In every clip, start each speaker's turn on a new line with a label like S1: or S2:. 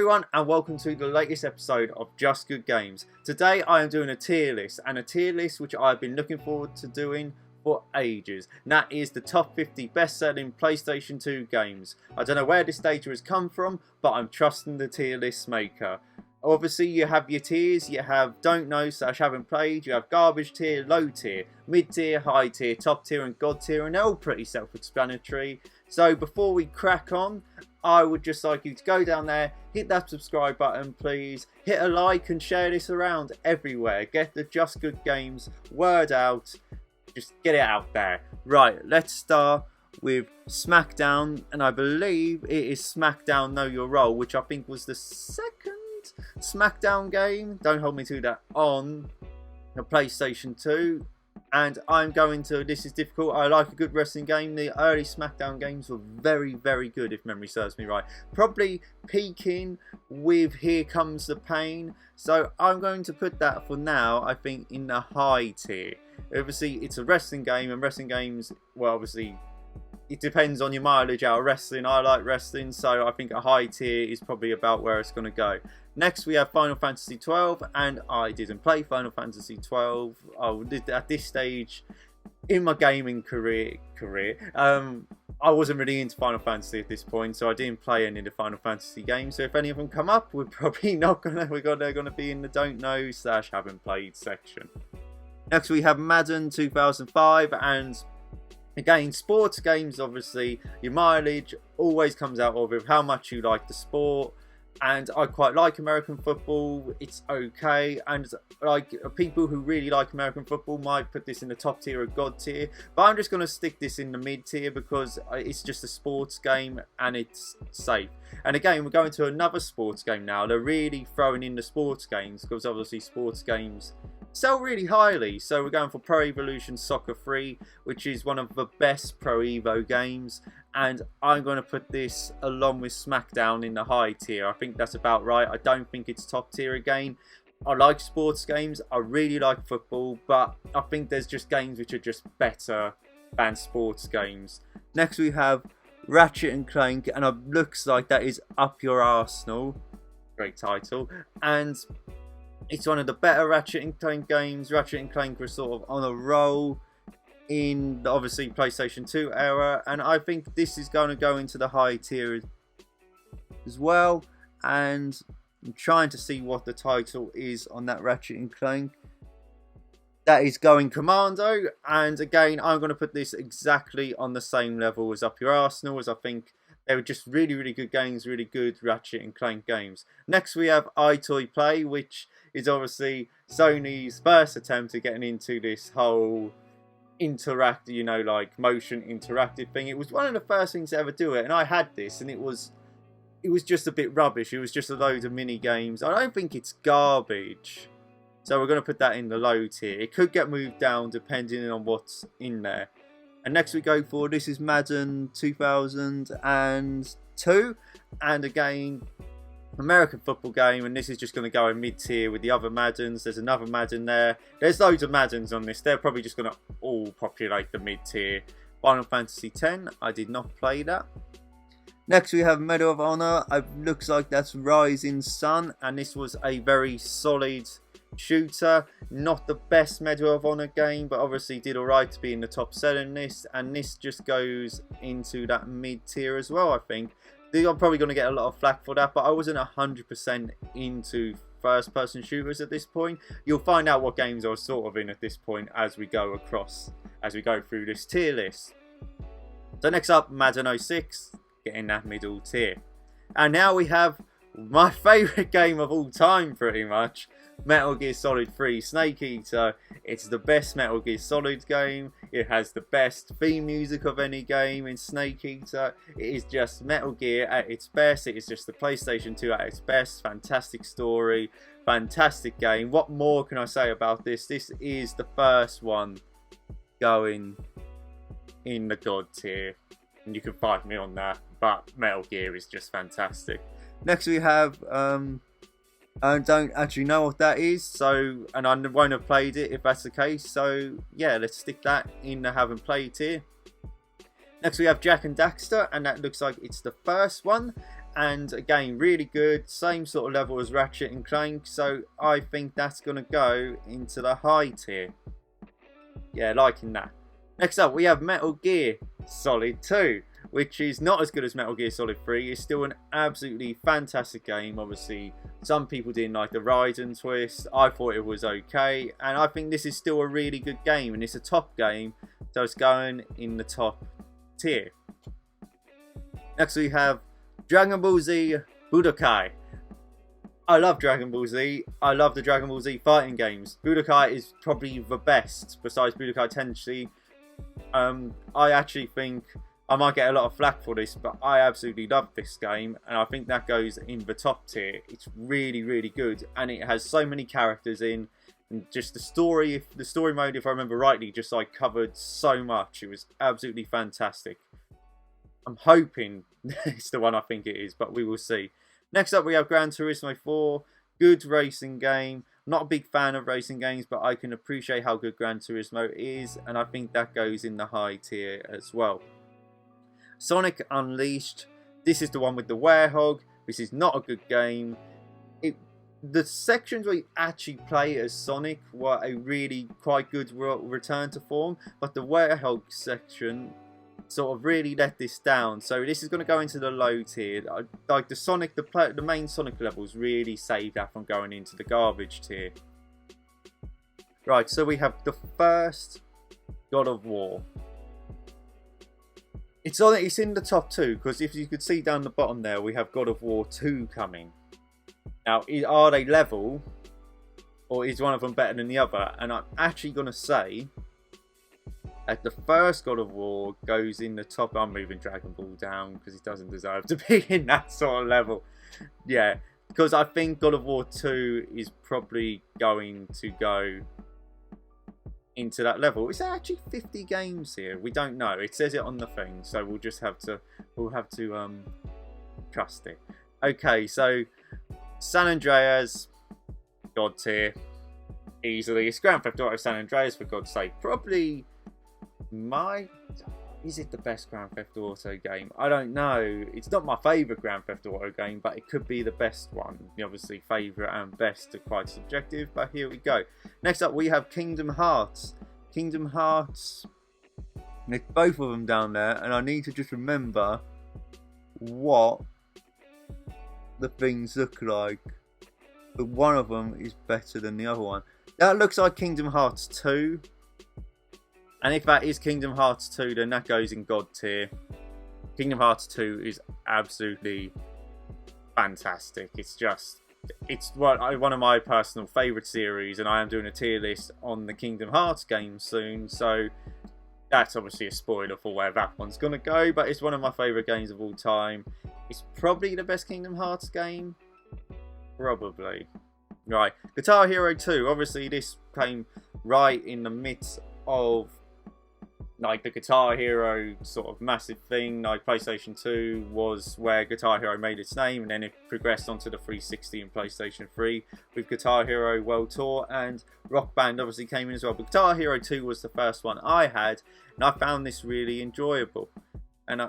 S1: everyone, and welcome to the latest episode of Just Good Games. Today I am doing a tier list, and a tier list which I've been looking forward to doing for ages. And that is the top 50 best-selling PlayStation 2 games. I don't know where this data has come from, but I'm trusting the tier list maker. Obviously you have your tiers, you have don't know / haven't played, you have garbage tier, low tier, mid tier, high tier, top tier and god tier, and they're all pretty self-explanatory. So before we crack on, I would just like you to go down there, hit that subscribe button please, hit a like and share this around everywhere. Get the Just Good Games word out, just get it out there. Right, let's start with Smackdown, and I believe it is Smackdown Know Your Role, which I think was the second Smackdown game, don't hold me to that, on the PlayStation 2. And I'm going to, this is difficult, I like a good wrestling game. The early Smackdown games were very good if memory serves me right, probably peaking with Here Comes the Pain, so I'm going to put that for now I think in the high tier. Obviously it's a wrestling game, and wrestling games, well obviously it depends on your mileage out of wrestling. I like wrestling, so I think a high tier is probably about where it's going to go. Next we have Final Fantasy 12, and I didn't play Final Fantasy 12. At this stage in my gaming career, I wasn't really into Final Fantasy at this point, so I didn't play any of the Final Fantasy games. So if any of them come up, we're probably not gonna. They're gonna be in the don't know / haven't played section. Next we have Madden 2005, and again, sports games, obviously, your mileage always comes out of how much you like the sport. And I quite like American football, it's okay. And like people who really like American football might put this in the top tier or god tier. But I'm just going to stick this in the mid tier because it's just a sports game and it's safe. And again, we're going to another sports game now. They're really throwing in the sports games because obviously sports games sell really highly. So we're going for Pro Evolution Soccer 3, which is one of the best Pro Evo games, and I'm going to put this along with Smackdown in the high tier. I think that's about right. I don't think it's top tier again. I like sports games, I really like football, but I think there's just games which are just better than sports games. Next we have Ratchet and Clank, and it looks like that is Up Your Arsenal. Great title. And it's one of the better Ratchet and Clank games. Ratchet and Clank were sort of on a roll in the obviously PlayStation 2 era, and I think this is going to go into the high tier as well. And I'm trying to see what the title is on that Ratchet and Clank. That is Going Commando, and again I'm going to put this exactly on the same level as Up Your Arsenal, as I think they were just really good games, really good Ratchet and Clank games. Next we have Itoy Play, which is obviously Sony's first attempt at getting into this whole interactive, like motion interactive thing. It was one of the first things to ever do it, and I had this, and it was just a bit rubbish. It was just a load of mini games. I don't think it's garbage, so we're going to put that in the low tier. It could get moved down depending on what's in there. And next we go for, this is Madden 2002, and again American football game, and this is just going to go in mid tier with the other Maddens. There's another Madden there. There's loads of Maddens on this. They're probably just going to all populate the mid tier. Final Fantasy X, I did not play that. Next we have Meadow of Honor. It looks like that's Rising Sun, and this was a very solid shooter. Not the best Meadow of Honor game, but obviously did alright to be in the top selling list, and this just goes into that mid tier as well. I think I'm probably going to get a lot of flack for that, but I wasn't 100% into first person shooters at this point. You'll find out what games I was sort of in at this point as we go through this tier list. So next up, Madden 06, getting that middle tier. And now we have my favourite game of all time pretty much, Metal Gear Solid 3 Snake Eater. It's the best Metal Gear Solid game. It has the best theme music of any game in Snake Eater. It is just Metal Gear at its best. It is just the PlayStation 2 at its best. Fantastic story, fantastic game. What more can I say about this? This is the first one going in the god tier, and you can fight me on that, but Metal Gear is just fantastic. Next we have I don't actually know what that is, so, and I won't have played it if that's the case, so yeah, let's stick that in the haven't played tier. Next we have Jak and Daxter, and that looks like it's the first one, and again really good, same sort of level as Ratchet and Clank, so I think that's going to go into the high tier. Yeah, liking that. Next up we have Metal Gear Solid 2, which is not as good as Metal Gear Solid 3. It's still an absolutely fantastic game. Obviously some people didn't like the ride and twist. I thought it was okay, and I think this is still a really good game, and it's a top game, so it's going in the top tier. Next we have Dragon Ball Z Budokai. I love Dragon Ball Z. I love the Dragon Ball Z fighting games. Budokai is probably the best besides Budokai Tenkaichi. I actually think I might get a lot of flack for this, but I absolutely love this game, and I think that goes in the top tier. It's really, really good, and it has so many characters in, and just the story mode, if I remember rightly, just like covered so much. It was absolutely fantastic. I'm hoping it's the one I think it is, but we will see. Next up we have Gran Turismo 4. Good racing game. Not a big fan of racing games, but I can appreciate how good Gran Turismo is, and I think that goes in the high tier as well. Sonic Unleashed. This is the one with the werehog. This is not a good game. The sections where you actually play as Sonic were a really quite good return to form, but the werehog section sort of really let this down, so this is going to go into the low tier. Like the main Sonic levels really saved that from going into the garbage tier. Right, so we have the first God of War. It's in the top 2, because if you could see down the bottom there, we have God of War 2 coming. Now, are they level, or is one of them better than the other? And I'm actually going to say that the first God of War goes in the top. I'm moving Dragon Ball down because it doesn't deserve to be in that sort of level. Yeah, because I think God of War 2 is probably going to go into that level. It's actually 50 games here. We don't know. It says it on the thing, so we'll just have to trust it. Okay, so San Andreas, God tier, easily. It's Grand Theft Auto San Andreas, for God's sake. Probably is it the best Grand Theft Auto game? I don't know. It's not my favourite Grand Theft Auto game, but it could be the best one. Obviously, favourite and best are quite subjective, but here we go. Next up, we have Kingdom Hearts. Kingdom Hearts. There's both of them down there, and I need to just remember what the things look like. But one of them is better than the other one. That looks like Kingdom Hearts 2. And if that is Kingdom Hearts 2, then that goes in God tier. Kingdom Hearts 2 is absolutely fantastic. It's one of my personal favourite series, and I am doing a tier list on the Kingdom Hearts games soon, so that's obviously a spoiler for where that one's going to go, but it's one of my favourite games of all time. It's probably the best Kingdom Hearts game. Probably. Right, Guitar Hero 2. Obviously this came right in the midst of like the Guitar Hero sort of massive thing. Like PlayStation 2 was where Guitar Hero made its name, and then it progressed onto the 360 and PlayStation 3 with Guitar Hero World Tour, and Rock Band obviously came in as well. But Guitar Hero 2 was the first one I had, and I found this really enjoyable. And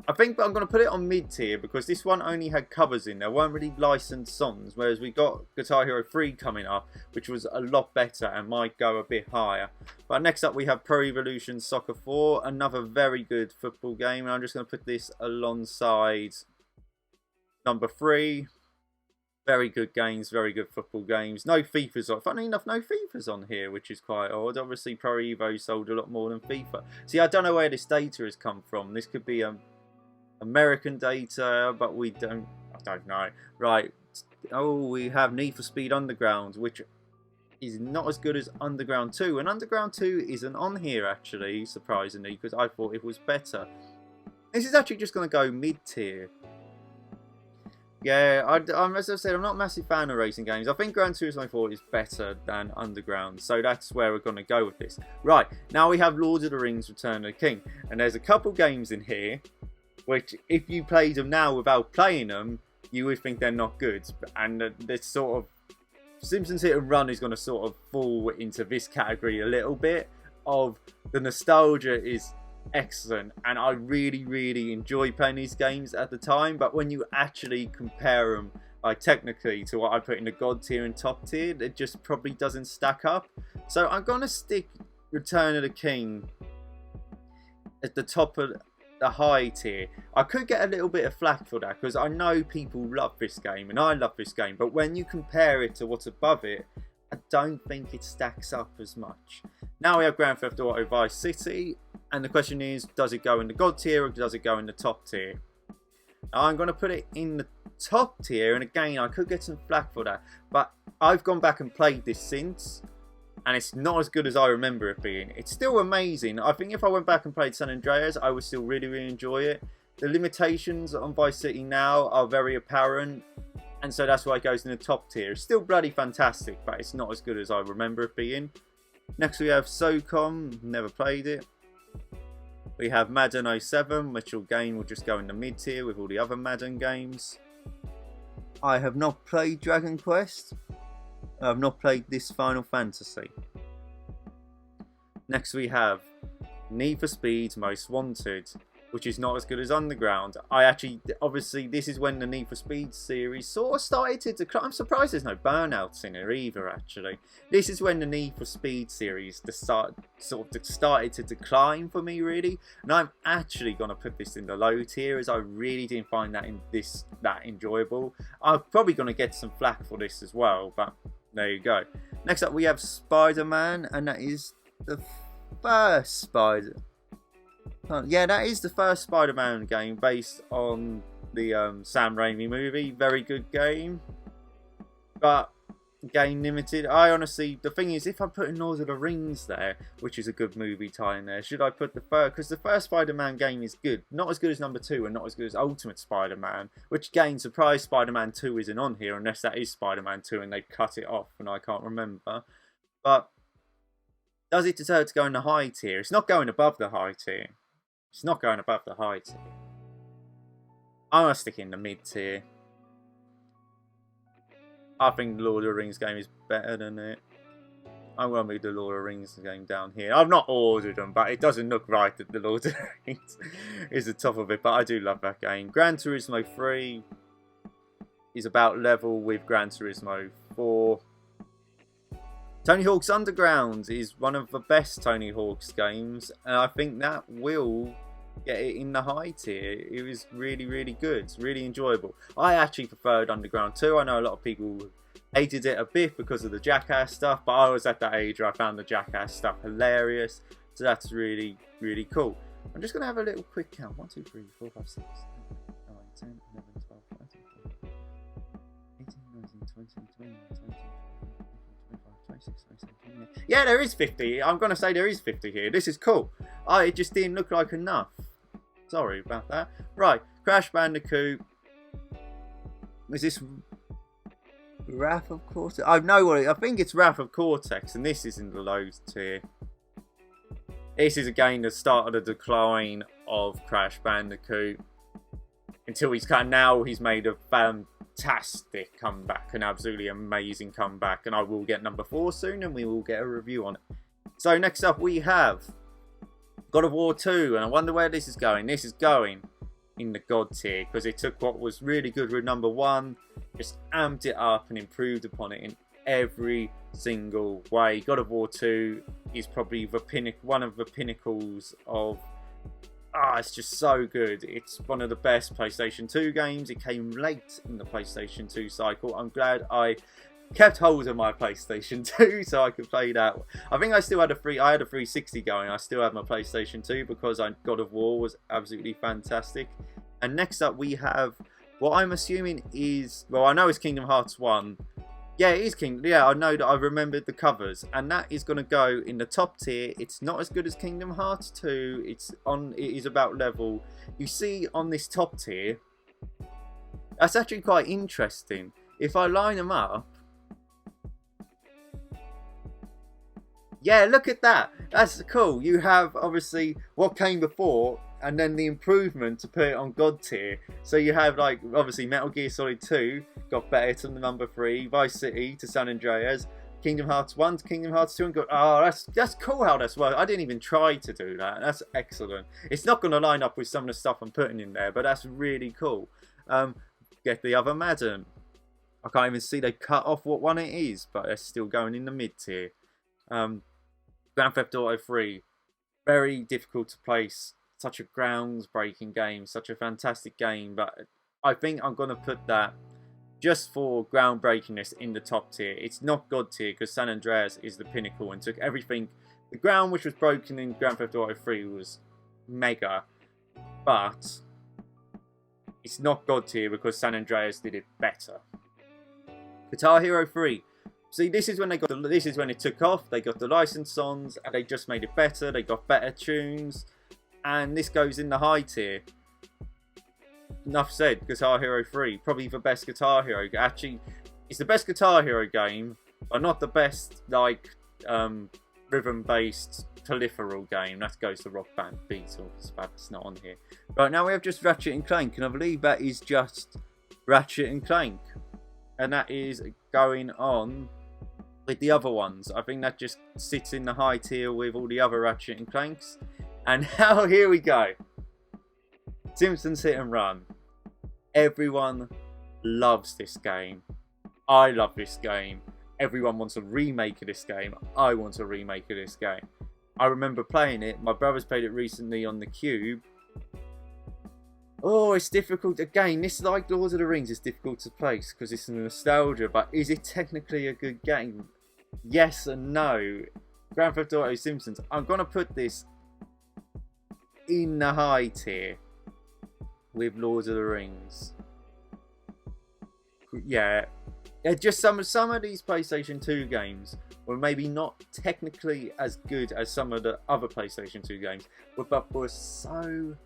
S1: I think I'm going to put it on mid tier because this one only had covers in. There weren't really licensed songs, whereas we got Guitar Hero 3 coming up, which was a lot better and might go a bit higher. But next up we have Pro Evolution Soccer 4, another very good football game, and I'm just going to put this alongside number 3. Very good games, very good football games. No FIFA's on. Funny enough, no FIFA's on here, which is quite odd. Obviously Pro Evo sold a lot more than FIFA. See, I don't know where this data has come from. This could be American data, but I don't know. Right. Oh, we have Need for Speed Underground, which is not as good as Underground 2. And Underground 2 isn't on here, actually, surprisingly, because I thought it was better. This is actually just going to go mid-tier. Yeah, as I said, I'm not a massive fan of racing games. I think Gran Turismo 4 is better than Underground, so that's where we're going to go with this. Right, now we have Lord of the Rings Return of the King. And there's a couple games in here which, if you played them now without playing them, you would think they're not good. And this sort of Simpsons Hit and Run is going to sort of fall into this category a little bit. Of the nostalgia is excellent, and I really enjoy playing these games at the time. But when you actually compare them, like technically, to what I put in the God tier and top tier, it just probably doesn't stack up. So I'm gonna stick Return of the King at the top of the high tier. I could get a little bit of flack for that because I know people love this game and I love this game, but when you compare it to what's above it, I don't think it stacks up as much. Now we have Grand Theft Auto Vice City, and the question is, does it go in the God tier or does it go in the top tier? Now I'm going to put it in the top tier, and again I could get some flack for that, but I've gone back and played this since, and it's not as good as I remember it being. It's still amazing. I think if I went back and played San Andreas, I would still really enjoy it. The limitations on Vice City now are very apparent, and so that's why it goes in the top tier. It's still bloody fantastic, but it's not as good as I remember it being. Next we have SOCOM, never played it. We have Madden 07, which again will just go in the mid tier with all the other Madden games. I have not played Dragon Quest. I have not played this Final Fantasy. Next we have Need for Speed Most Wanted, which is not as good as Underground. Obviously this is when the Need for Speed series sort of started to decline. I'm surprised there's no Burnouts in here either, actually. This is when the Need for Speed series started to decline for me, really. And I'm actually going to put this in the low tier, as I really didn't find that enjoyable. I'm probably going to get some flack for this as well, but there you go. Next up we have Spider-Man, and that is the first that is the first Spider-Man game based on the Sam Raimi movie. Very good game, but game limited. I honestly, the thing is, if I'm putting Lord of the Rings there, which is a good movie tie in there, should I put the first? Because the first Spider-Man game is good. Not as good as number 2 and not as good as Ultimate Spider-Man, which again, surprise Spider-Man 2 isn't on here, unless that is Spider-Man 2 and they've cut it off and I can't remember. But does it deserve to go in the high tier? It's not going above the high tier. It's not going above the high tier. I'm going to stick in the mid tier. I think the Lord of the Rings game is better than it. I'm going to move the Lord of the Rings game down here. I've not ordered them, but it doesn't look right that the Lord of the Rings is the top of it. But I do love that game. Gran Turismo 3 is about level with Gran Turismo 4. Tony Hawk's Underground is one of the best Tony Hawk's games, and I think that will get it in the high tier. It was really good. It's really enjoyable. I actually preferred Underground 2. I know a lot of people hated it a bit because of the Jackass stuff, but I was at that age where I found the Jackass stuff hilarious, so that's really cool. I'm just going to have a little quick count. 1, 2, 3, 4, 5, 6, 7, 8, 9, 10, 11, 12, 13, 14, 18, 19, 20, 21, 22. Yeah, there is 50. I'm going to say there is 50 here. This is cool. It just didn't look like enough. Sorry about that. Right, Crash Bandicoot. Is this Wrath of Cortex? I know what I think it's Wrath of Cortex, and this is in the low tier. This is again the start of the decline of Crash Bandicoot. Until he's made a fantastic comeback, an absolutely amazing comeback, and I will get number 4 soon, and we will get a review on it. So next up we have God of War 2, and I wonder where this is going. This is going in the God tier, because it took what was really good with number 1, just amped it up and improved upon it in every single way. God of War 2 is probably one of the pinnacles of it's just so good. It's one of the best PlayStation 2 games. It came late in the PlayStation 2 cycle. I'm glad I kept hold of my PlayStation 2 so I could play that. I think I still had a 360 going. I still had my PlayStation 2 because God of War was absolutely fantastic. And next up we have what I'm assuming is, well, I know it's Kingdom Hearts 1. Yeah, it is Kingdom. Yeah, I know that I remembered the covers, and that is going to go in the top tier. It's not as good as Kingdom Hearts 2. It is about level. You see on this top tier, that's actually quite interesting. If I line them up, yeah, look at that. That's cool. You have obviously what came before, and then the improvement to put it on God tier. So you have, like, obviously Metal Gear Solid 2 got better to the number 3, Vice City to San Andreas, Kingdom Hearts 1 to Kingdom Hearts 2 and go, oh, that's cool how that's worked. I didn't even try to do that. That's excellent. It's not going to line up with some of the stuff I'm putting in there, but that's really cool. Get the other Madden. I can't even see they cut off what one it is, but it's still going in the mid tier. Grand Theft Auto 3. Very difficult to place. Such a groundbreaking game. Such a fantastic game. But I think I'm going to put that just for groundbreakingness in the top tier. It's not God tier because San Andreas is the pinnacle and took everything. The ground which was broken in Grand Theft Auto 3 was mega. But it's not God tier because San Andreas did it better. Guitar Hero 3. See, this is when this is when it took off. They got the license songs and they just made it better. They got better tunes, and this goes in the high tier. Enough said. Guitar Hero 3, probably the best Guitar Hero. Actually, it's the best Guitar Hero game, but not the best like rhythm-based peripheral game. That goes to Rock Band Beatles. That's not on here. Right now we have just Ratchet and Clank, and I believe that is just Ratchet and Clank, and that is going on with the other ones. I think that just sits in the high tier with all the other Ratchet and Clanks. And now here we go. Simpsons Hit and Run. Everyone loves this game. I love this game. Everyone wants a remake of this game. I want a remake of this game. I remember playing it. My brother's played it recently on the Cube. Oh, it's difficult. Again, this, like Lord of the Rings, is difficult to place because it's nostalgia. But is it technically a good game? Yes and no. Grand Theft Auto Simpsons. I'm going to put this in the high tier with Lord of the Rings. Yeah. Just some of these PlayStation 2 games were maybe not technically as good as some of the other PlayStation 2 games, but were so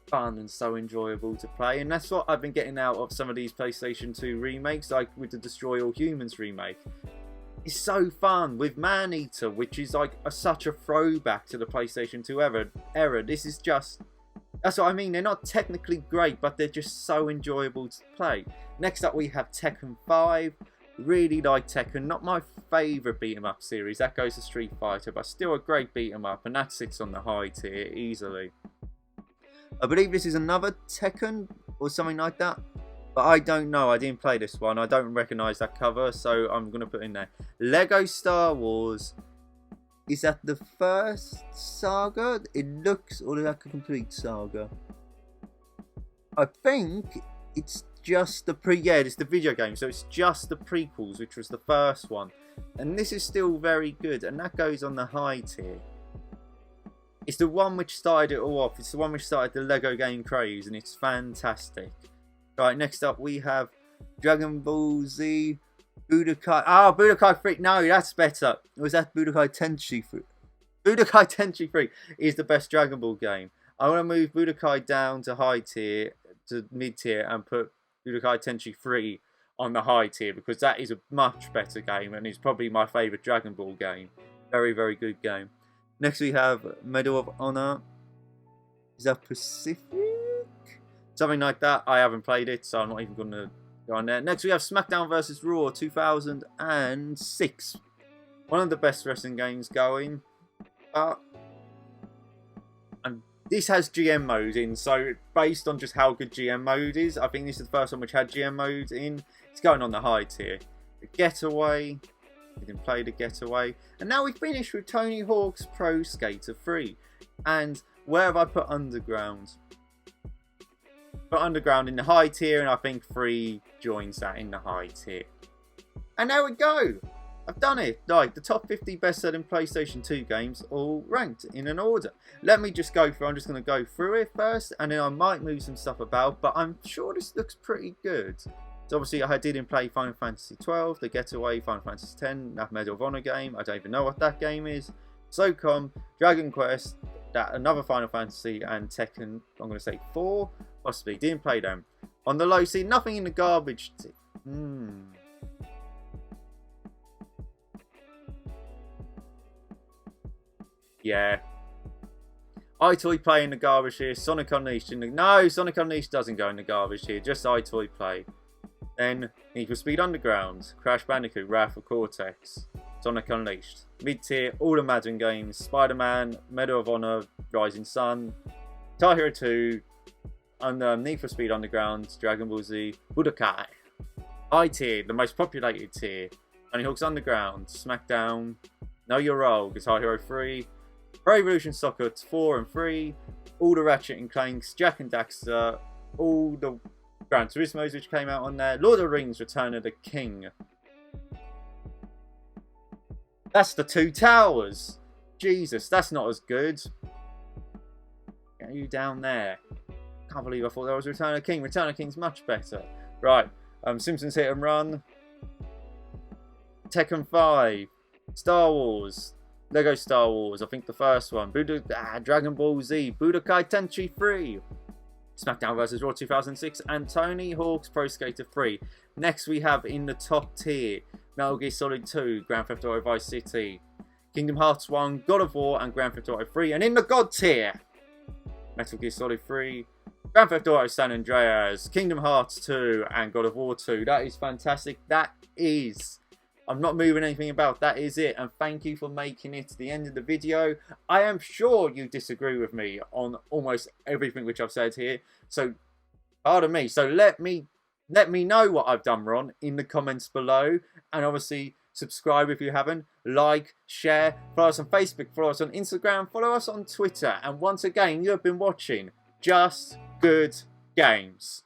S1: fun and so enjoyable to play. And that's what I've been getting out of some of these PlayStation 2 remakes, like with the Destroy All Humans remake. It's so fun with Man-Eater, which is like such a throwback to the PlayStation 2 era. This is just, that's what I mean. They're not technically great, but they're just so enjoyable to play. Next up we have Tekken 5. Really like Tekken. Not my favourite beat 'em up series. That goes to Street Fighter, but still a great beat 'em up, and that sits on the high tier easily. I believe this is another Tekken or something like that, but I don't know. I didn't play this one. I don't recognise that cover, so I'm going to put in there. Lego Star Wars. Is that the first saga? It looks like a complete saga. I think it's just the it's the video game, so it's just the prequels, which was the first one. And this is still very good, and that goes on the high tier. It's the one which started it all off. It's the one which started the Lego game craze, and it's fantastic. Right, next up we have Dragon Ball Z Budokai. Ah, Budokai 3. No, that's better. Was that Budokai Tenchi 3? Budokai Tenchi 3 is the best Dragon Ball game. I want to move Budokai down to high tier, to mid tier, and put Budokai Tenchi 3 on the high tier because that is a much better game and is probably my favourite Dragon Ball game. Very, very good game. Next we have Meadow of Honor. Is that Pacific? Something like that. I haven't played it, so I'm not even going to go on there. Next we have Smackdown vs. Raw 2006. One of the best wrestling games going. And this has GM mode in, so based on just how good GM mode is, I think this is the first one which had GM mode in. It's going on the high tier. The Getaway. We didn't play the Getaway. And now we finish with Tony Hawk's Pro Skater 3. And where have I put Underground? Put Underground in the high tier, and I think 3 joins that in the high tier. And there we go. I've done it. Like the top 50 best-selling PlayStation 2 games, all ranked in an order. Let me just go through. I'm just going to go through it first, and then I might move some stuff about. But I'm sure this looks pretty good. So obviously I didn't play Final Fantasy 12, The Getaway, Final Fantasy 10, that Meadow of Honor game. I don't even know what that game is. SOCOM, Dragon Quest, that another Final Fantasy, and Tekken. I'm going to say 4, possibly. Didn't play them. On the low, see nothing in the garbage. Yeah. Itoy play in the garbage here. Sonic Unleashed in the... No, Sonic Unleashed doesn't go in the garbage here. Just Itoy play. Then Need for Speed Underground, Crash Bandicoot, Wrath of Cortex. Sonic Unleashed. Mid-tier, all the Madden games, Spider-Man, Meadow of Honor, Rising Sun, Guitar Hero 2, Need for Speed Underground, Dragon Ball Z, Budokai. High tier, the most populated tier, Tony Hawk's Underground, Smackdown, Know Your Role, Guitar Hero 3, Pro Evolution Soccer 4 and 3, all the Ratchet and Clanks, Jak and Daxter, all the Gran Turismos which came out on there, Lord of the Rings, Return of the King. That's the Two Towers. Jesus, that's not as good. Get you down there. Can't believe I thought that was Return of the King. Return of the King's much better. Right, Simpsons Hit and Run, Tekken 5, Star Wars, Lego Star Wars, I think the first one, Dragon Ball Z, Budokai Tenkaichi 3, Smackdown vs. Raw 2006, and Tony Hawk's Pro Skater 3. Next we have in the top tier, Metal Gear Solid 2, Grand Theft Auto Vice City, Kingdom Hearts 1, God of War, and Grand Theft Auto 3. And in the God tier, Metal Gear Solid 3, Grand Theft Auto San Andreas, Kingdom Hearts 2, and God of War 2. That is fantastic. That is, I'm not moving anything about. That is it. And thank you for making it to the end of the video. I am sure you disagree with me on almost everything which I've said here. So, pardon me. So let me know what I've done wrong in the comments below. And obviously, subscribe if you haven't. Like, share, follow us on Facebook, follow us on Instagram, follow us on Twitter. And once again, you have been watching Just Good Games.